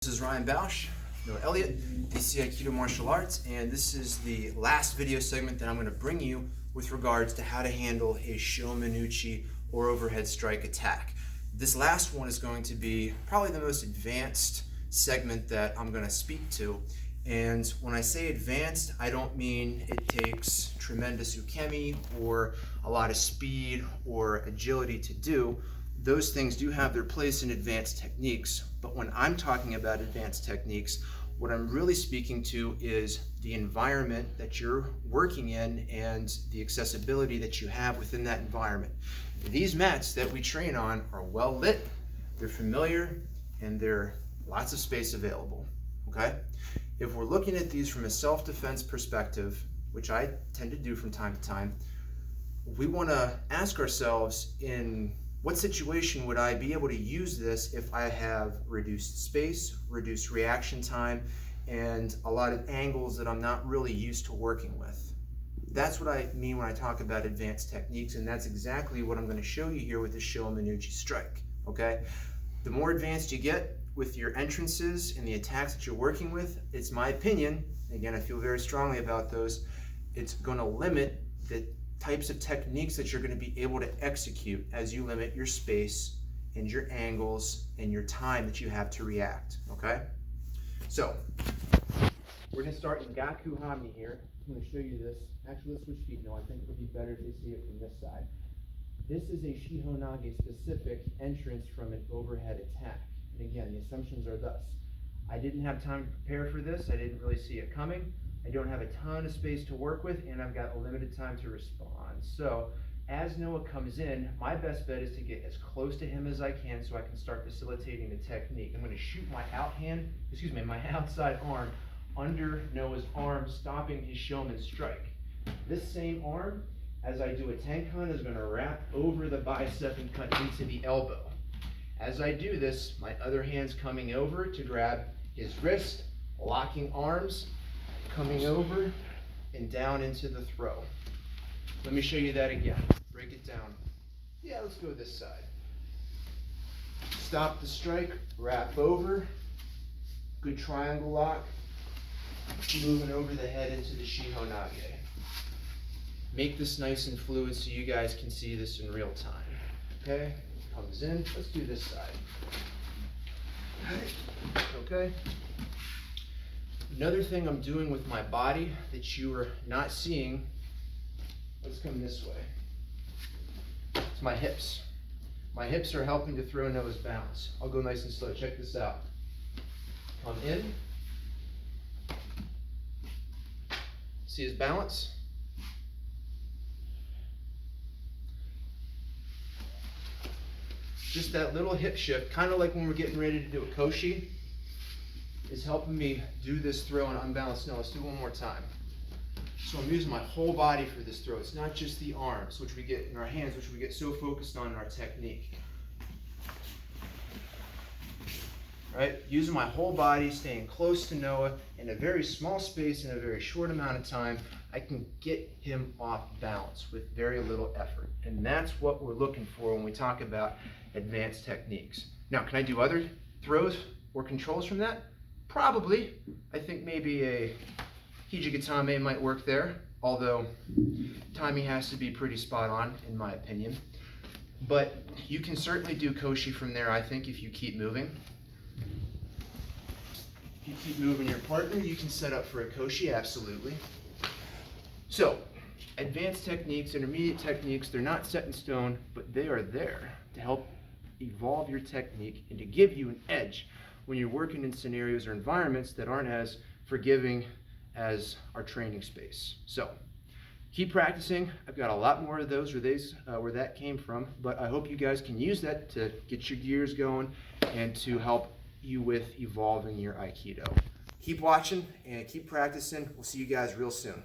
This is Ryan Bausch, Noah Elliott, DC Aikido Martial Arts, and this is the last video segment that I'm going to bring you with regards to how to handle a Shomenuchi or overhead strike attack. This last one is going to be probably the most advanced segment that I'm going to speak to. And when I say advanced, I don't mean it takes tremendous ukemi or a lot of speed or agility to do. Those things do have their place in advanced techniques, but when I'm talking about advanced techniques, what I'm really speaking to is the environment that you're working in and the accessibility that you have within that environment. These mats that we train on are well lit, they're familiar, and there's lots of space available, okay? If we're looking at these from a self-defense perspective, which I tend to do from time to time, we want to ask ourselves, in what situation would I be able to use this if I have reduced space, reduced reaction time, and a lot of angles that I'm not really used to working with? That's what I mean when I talk about advanced techniques, and that's exactly what I'm going to show you here with the Shomenuchi strike, okay? The more advanced you get with your entrances and the attacks that you're working with, it's my opinion, again, I feel very strongly about those, it's going to limit the types of techniques that you're going to be able to execute as you limit your space and your angles and your time that you have to react, okay? So, we're going to start in Gaku Hami here. I'm going to show you this. Actually, let's switch feet. No, I think it'll be better if they see it from this side. This is a Shihonage specific entrance from an overhead attack. And again, the assumptions are thus. I didn't have time to prepare for this. I didn't really see it coming. I don't have a ton of space to work with, and I've got a limited time to respond. So as Noah comes in, my best bet is to get as close to him as I can so I can start facilitating the technique. I'm going to shoot my my outside arm under Noah's arm, stopping his Shomen strike. This same arm, as I do a Tenkan, is going to wrap over the bicep and cut into the elbow. As I do this, my other hand's coming over to grab his wrist, locking arms, coming over and down into the throw. Let me show you that again. Break it down. Yeah, let's go this side. Stop the strike, wrap over, good triangle lock, moving over the head into the Shihonage. Make this nice and fluid so you guys can see this in real time. Okay, comes in, let's do this side. Okay. Another thing I'm doing with my body that you are not seeing, let's come this way, it's my hips. My hips are helping to throw Noah's balance. I'll go nice and slow. Check this out. Come in. See his balance? Just that little hip shift, kind of like when we're getting ready to do a koshi, is helping me do this throw on unbalanced. No, let's do one more time. So I'm using my whole body for this throw. It's not just the arms, which we get in our hands, which we get so focused on in our technique. Right? Using my whole body, staying close to Noah in a very small space in a very short amount of time, I can get him off balance with very little effort. And that's what we're looking for when we talk about advanced techniques. Now, can I do other throws or controls from that? Probably. I think maybe a Hijigatame might work there, although timing has to be pretty spot on, in my opinion. But you can certainly do koshi from there, I think, if you keep moving. If you keep moving your partner, you can set up for a koshi, absolutely. So, advanced techniques, intermediate techniques, they're not set in stone, but they are there to help evolve your technique and to give you an edge when you're working in scenarios or environments that aren't as forgiving as our training space. So keep practicing. I've got a lot more of those where that came from, but I hope you guys can use that to get your gears going and to help you with evolving your Aikido. Keep watching and keep practicing. We'll see you guys real soon.